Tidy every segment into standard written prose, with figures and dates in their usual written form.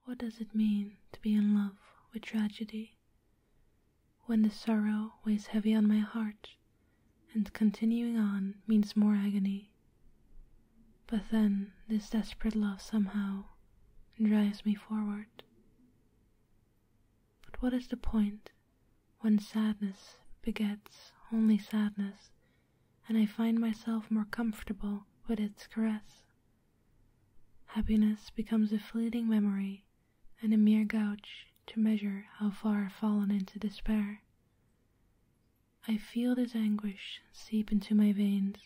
What does it mean to be in love with tragedy? When the sorrow weighs heavy on my heart, and continuing on means more agony. But then this desperate love somehow drives me forward. But what is the point when sadness begets only sadness, and I find myself more comfortable with its caress? Happiness becomes a fleeting memory and a mere gauge to measure how far I've fallen into despair. I feel this anguish seep into my veins,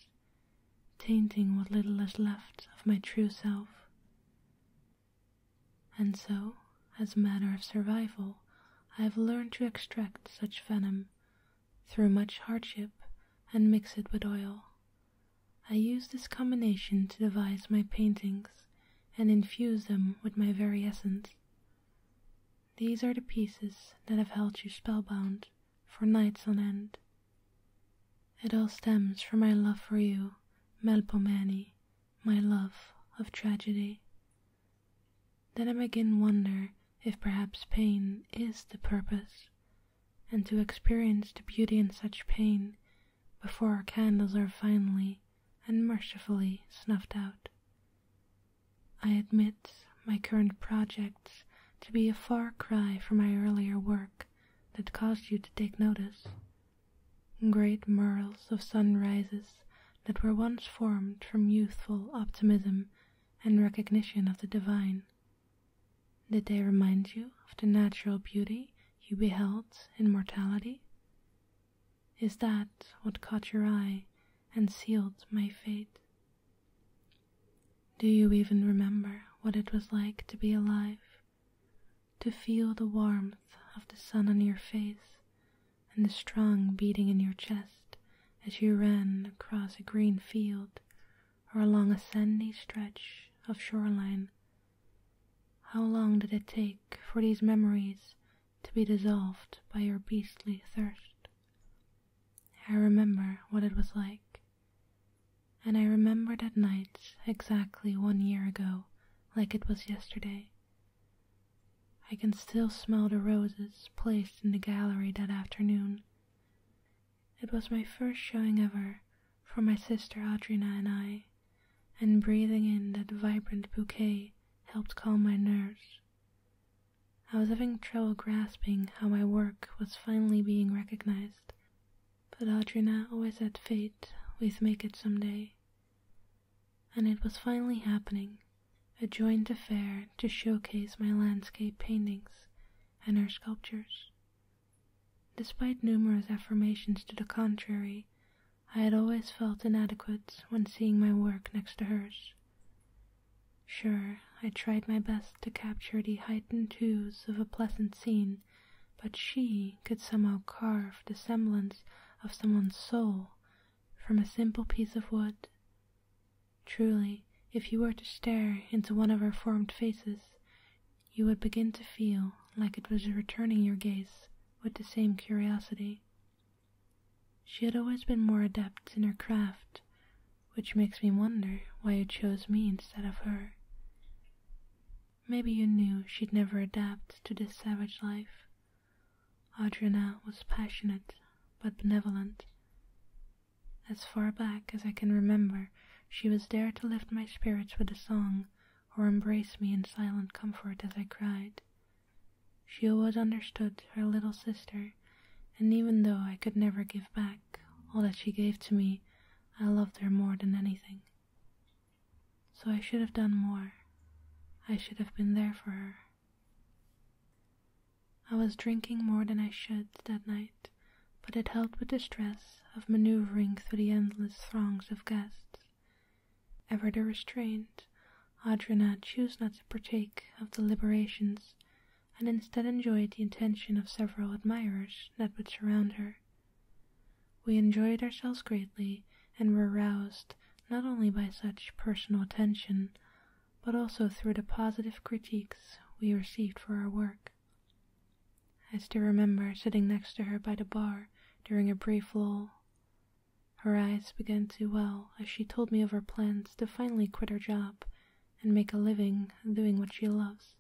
tainting what little is left of my true self. And so, as a matter of survival, I have learned to extract such venom through much hardship and mix it with oil. I use this combination to devise my paintings and infuse them with my very essence. These are the pieces that have held you spellbound for nights on end. It all stems from my love for you, Melpomene, my love of tragedy. Then I begin wonder if perhaps pain is the purpose, and to experience the beauty in such pain before our candles are finally and mercifully snuffed out. I admit my current projects to be a far cry from my earlier work that caused you to take notice. Great murals of sunrises that were once formed from youthful optimism and recognition of the divine. Did they remind you of the natural beauty you beheld in mortality? Is that what caught your eye and sealed my fate? Do you even remember what it was like to be alive? To feel the warmth of the sun on your face and the strong beating in your chest as you ran across a green field or along a sandy stretch of shoreline? How long did it take for these memories to be dissolved by your beastly thirst? I remember what it was like, and I remember that night exactly 1 year ago, like it was yesterday. I can still smell the roses placed in the gallery that afternoon. It was my first showing ever for my sister Audrina and I, and breathing in that vibrant bouquet helped calm my nerves. I was having trouble grasping how my work was finally being recognized, but Audrina always had faith we'd make it someday. And it was finally happening, a joint affair to showcase my landscape paintings and her sculptures. Despite numerous affirmations to the contrary, I had always felt inadequate when seeing my work next to hers. Sure, I tried my best to capture the heightened hues of a pleasant scene, but she could somehow carve the semblance of someone's soul from a simple piece of wood. Truly, if you were to stare into one of her formed faces, you would begin to feel like it was returning your gaze with the same curiosity. She had always been more adept in her craft, which makes me wonder why you chose me instead of her. Maybe you knew she'd never adapt to this savage life. Audrina was passionate but benevolent. As far back as I can remember, she was there to lift my spirits with a song or embrace me in silent comfort as I cried. She always understood her little sister, and even though I could never give back all that she gave to me, I loved her more than anything. So I should have done more. I should have been there for her. I was drinking more than I should that night, but it helped with the stress of maneuvering through the endless throngs of guests. Ever the restraint, Audrina chose not to partake of the liberations, and instead enjoyed the attention of several admirers that would surround her. We enjoyed ourselves greatly, and were roused not only by such personal attention, but also through the positive critiques we received for our work. I still remember sitting next to her by the bar during a brief lull. Her eyes began to well as she told me of her plans to finally quit her job and make a living doing what she loves.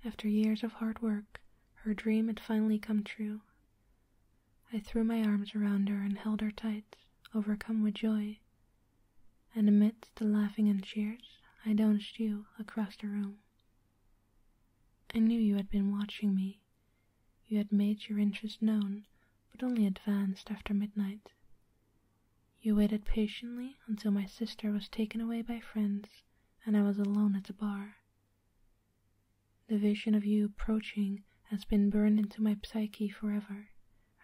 After years of hard work, her dream had finally come true. I threw my arms around her and held her tight, overcome with joy. And amidst the laughing and cheers, I dodged you across the room. I knew you had been watching me. You had made your interest known, but only advanced after midnight. You waited patiently until my sister was taken away by friends and I was alone at the bar. The vision of you approaching has been burned into my psyche forever,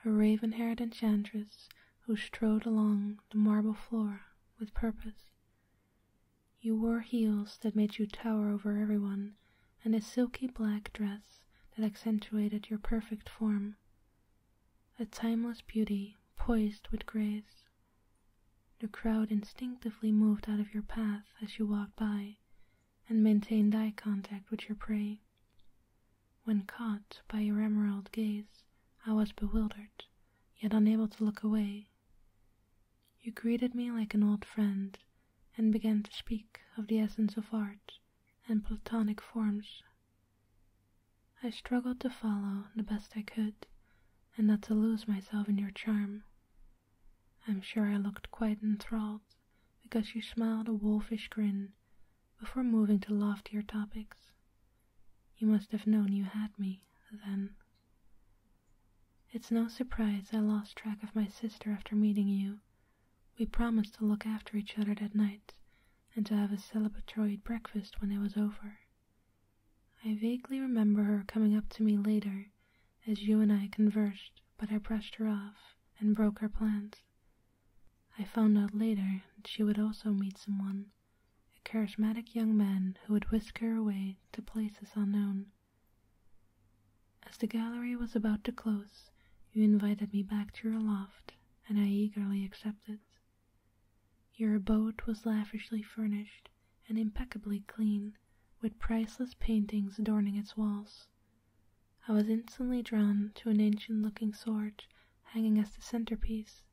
a raven-haired enchantress who strode along the marble floor with purpose. You wore heels that made you tower over everyone, and a silky black dress that accentuated your perfect form. A timeless beauty poised with grace. The crowd instinctively moved out of your path as you walked by, and maintained eye contact with your prey. When caught by your emerald gaze, I was bewildered, yet unable to look away. You greeted me like an old friend, and began to speak of the essence of art and platonic forms. I struggled to follow the best I could, and not to lose myself in your charm. I'm sure I looked quite enthralled, because you smiled a wolfish grin before moving to loftier topics. You must have known you had me, then. It's no surprise I lost track of my sister after meeting you. We promised to look after each other that night, and to have a celebratory breakfast when it was over. I vaguely remember her coming up to me later, as you and I conversed, but I brushed her off and broke our plans. I found out later that she would also meet someone, a charismatic young man who would whisk her away to places unknown. As the gallery was about to close, you invited me back to your loft, and I eagerly accepted. Your abode was lavishly furnished and impeccably clean, with priceless paintings adorning its walls. I was instantly drawn to an ancient-looking sword hanging as the centerpiece,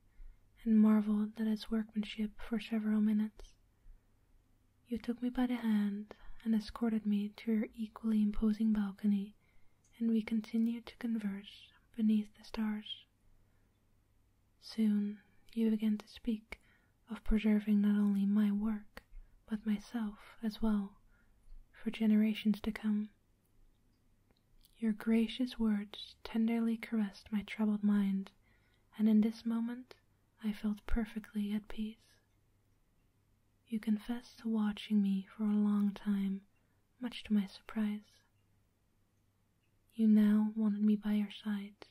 and marveled at its workmanship for several minutes. You took me by the hand and escorted me to your equally imposing balcony, and we continued to converse beneath the stars. Soon you began to speak of preserving not only my work, but myself as well, for generations to come. Your gracious words tenderly caressed my troubled mind, and in this moment I felt perfectly at peace. You confessed to watching me for a long time, much to my surprise. You now wanted me by your side,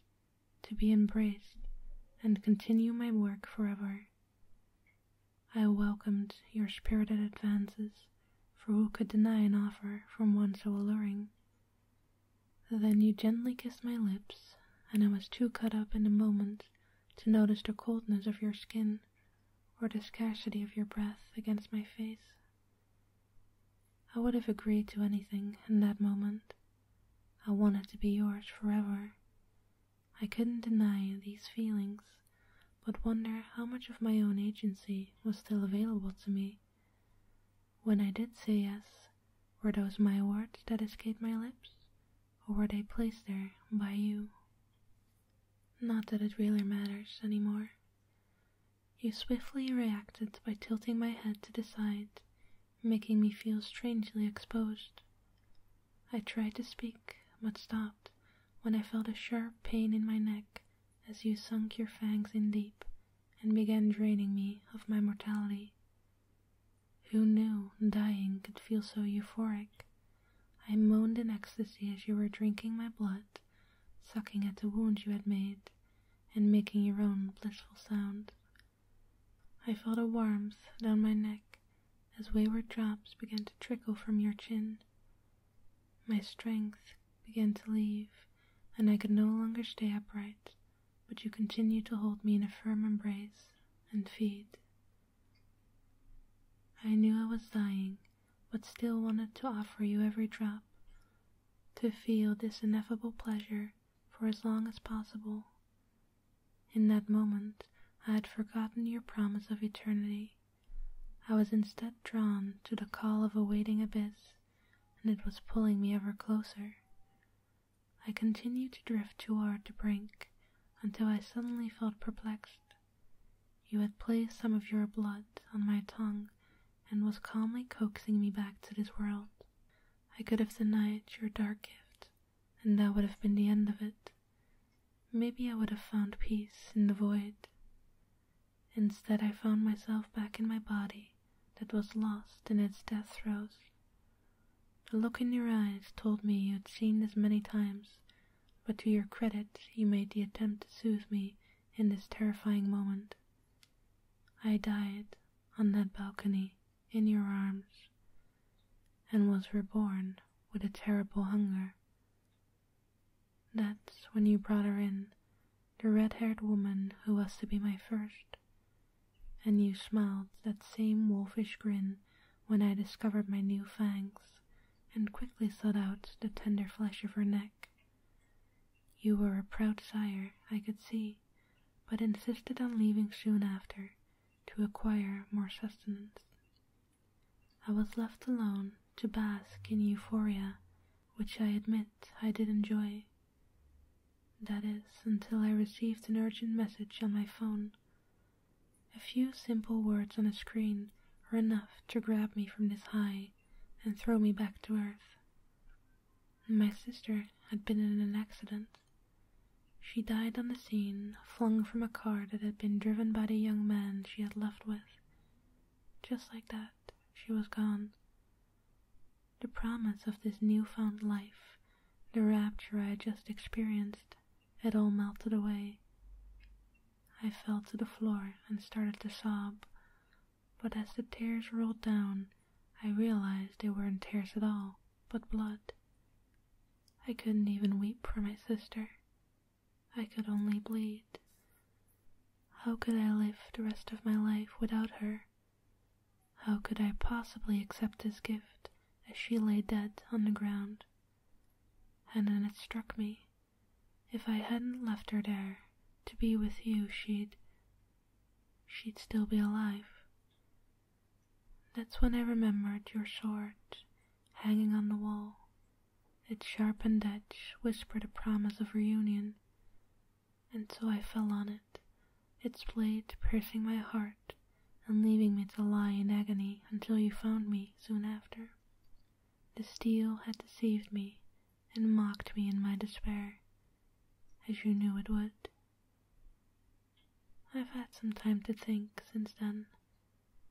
to be embraced and continue my work forever. I welcomed your spirited advances, for who could deny an offer from one so alluring? Then you gently kissed my lips, and I was too caught up in the moment to notice the coldness of your skin or the scarcity of your breath against my face. I would have agreed to anything in that moment. I wanted to be yours forever. I couldn't deny these feelings, but wonder how much of my own agency was still available to me. When I did say yes, were those my words that escaped my lips, or were they placed there by you? Not that it really matters anymore. You swiftly reacted by tilting my head to the side, making me feel strangely exposed. I tried to speak, but stopped when I felt a sharp pain in my neck as you sunk your fangs in deep and began draining me of my mortality. Who knew dying could feel so euphoric? I moaned in ecstasy as you were drinking my blood, sucking at the wounds you had made, and making your own blissful sound. I felt a warmth down my neck as wayward drops began to trickle from your chin. My strength began to leave, and I could no longer stay upright, but you continued to hold me in a firm embrace and feed. I knew I was dying, but still wanted to offer you every drop, to feel this ineffable pleasure for as long as possible. In that moment, I had forgotten your promise of eternity. I was instead drawn to the call of a waiting abyss, and it was pulling me ever closer, I continued to drift toward the brink until I suddenly felt perplexed. You had placed some of your blood on my tongue and was calmly coaxing me back to this world. I could have denied your dark gift, and that would have been the end of it. Maybe I would have found peace in the void. Instead, I found myself back in my body that was lost in its death throes. The look in your eyes told me you had seen this many times, but to your credit, you made the attempt to soothe me in this terrifying moment. I died on that balcony in your arms and was reborn with a terrible hunger. That's when you brought her in, the red-haired woman who was to be my first, and you smiled that same wolfish grin when I discovered my new fangs and quickly sought out the tender flesh of her neck. You were a proud sire, I could see, but insisted on leaving soon after to acquire more sustenance. I was left alone to bask in euphoria, which I admit I did enjoy. That is, until I received an urgent message on my phone. A few simple words on a screen were enough to grab me from this high and throw me back to earth. My sister had been in an accident. She died on the scene, flung from a car that had been driven by the young man she had left with. Just like that, she was gone. The promise of this newfound life, the rapture I had just experienced, it all melted away. I fell to the floor and started to sob, but as the tears rolled down, I realized they weren't tears at all, but blood. I couldn't even weep for my sister. I could only bleed. How could I live the rest of my life without her? How could I possibly accept this gift as she lay dead on the ground? And then it struck me. If I hadn't left her there to be with you, she'd still be alive. That's when I remembered your sword hanging on the wall. Its sharpened edge whispered a promise of reunion, and so I fell on it, its blade piercing my heart and leaving me to lie in agony until you found me soon after. The steel had deceived me and mocked me in my despair, as you knew it would. I've had some time to think since then,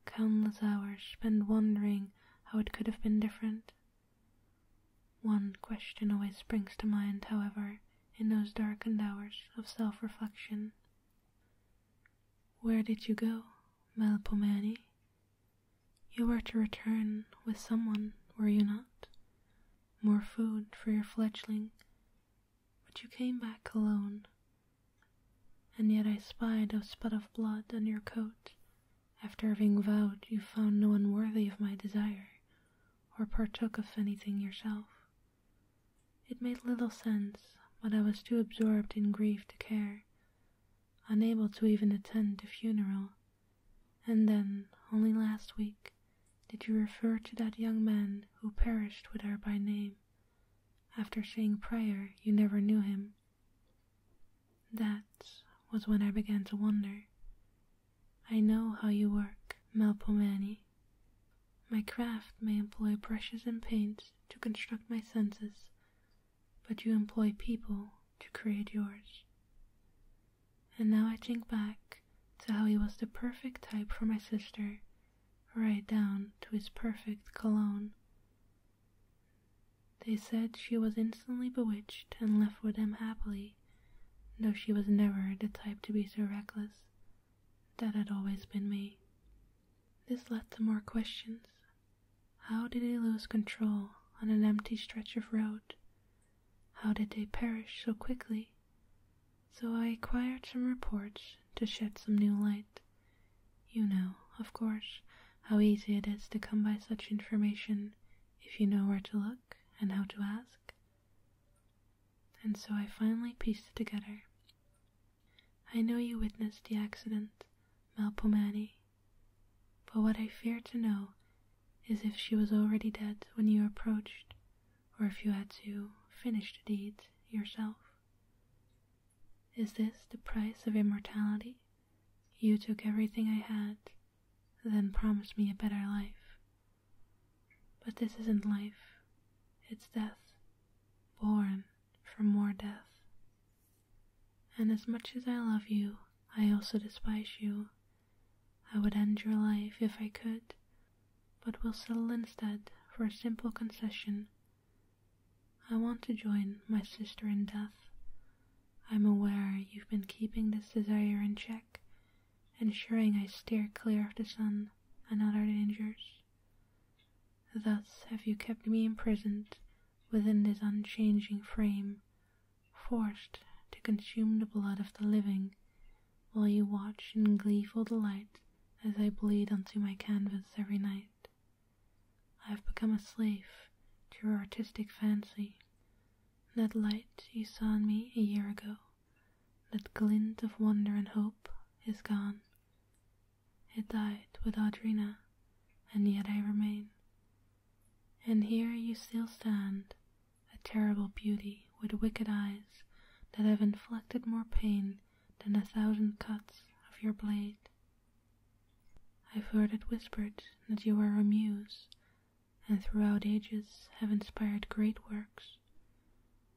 countless hours spent wondering how it could have been different. One question always springs to mind, however, in those darkened hours of self-reflection. Where did you go, Melpomene? You were to return with someone, were you not? More food for your fledgling, but you came back alone. And yet I spied a spot of blood on your coat, after having vowed you found no one worthy of my desire, or partook of anything yourself. It made little sense, but I was too absorbed in grief to care, unable to even attend the funeral. And then, only last week, did you refer to that young man who perished with her by name, after saying prior you never knew him. That was when I began to wonder. I know how you work, Melpomene. My craft may employ brushes and paints to construct my senses, but you employ people to create yours. And now I think back to how he was the perfect type for my sister, right down to his perfect cologne. They said she was instantly bewitched and left with him happily, though she was never the type to be so reckless. That had always been me. This led to more questions. How did he lose control on an empty stretch of road? How did they perish so quickly? So I acquired some reports to shed some new light. You know, of course, how easy it is to come by such information if you know where to look and how to ask. And so I finally pieced it together. I know you witnessed the accident, Melpomene, but what I fear to know is if she was already dead when you approached, or if you had to finish the deed yourself. Is this the price of immortality? You took everything I had, then promised me a better life. But this isn't life, it's death, born from more death. And as much as I love you, I also despise you. I would end your life if I could, but will settle instead for a simple concession. I want to join my sister in death. I'm aware you've been keeping this desire in check, ensuring I steer clear of the sun and other dangers. Thus have you kept me imprisoned within this unchanging frame, forced to consume the blood of the living, while you watch in gleeful delight as I bleed onto my canvas every night. I've become a slave to your artistic fancy. That light you saw in me a year ago, that glint of wonder and hope, is gone. It died with Audrina, and yet I remain. And here you still stand, a terrible beauty with wicked eyes that have inflicted more pain than 1,000 cuts of your blade. I've heard it whispered that you are a muse, and throughout ages have inspired great works,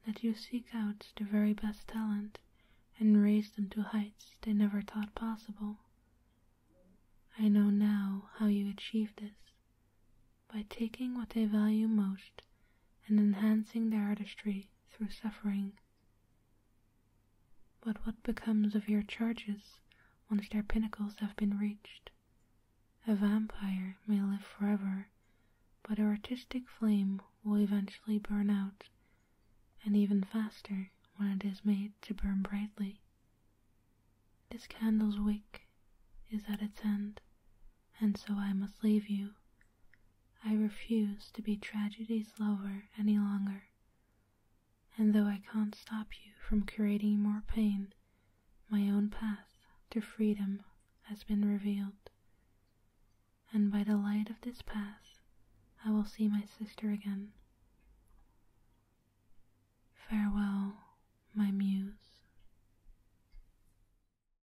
that you seek out the very best talent and raise them to heights they never thought possible. I know now how you achieve this, by taking what they value most and enhancing their artistry through suffering. But what becomes of your charges once their pinnacles have been reached? A vampire may live forever, but our artistic flame will eventually burn out, and even faster when it is made to burn brightly. This candle's wick is at its end, and so I must leave you. I refuse to be tragedy's lover any longer, and though I can't stop you from creating more pain, my own path to freedom has been revealed. And by the light of this path, I will see my sister again. Farewell, my muse.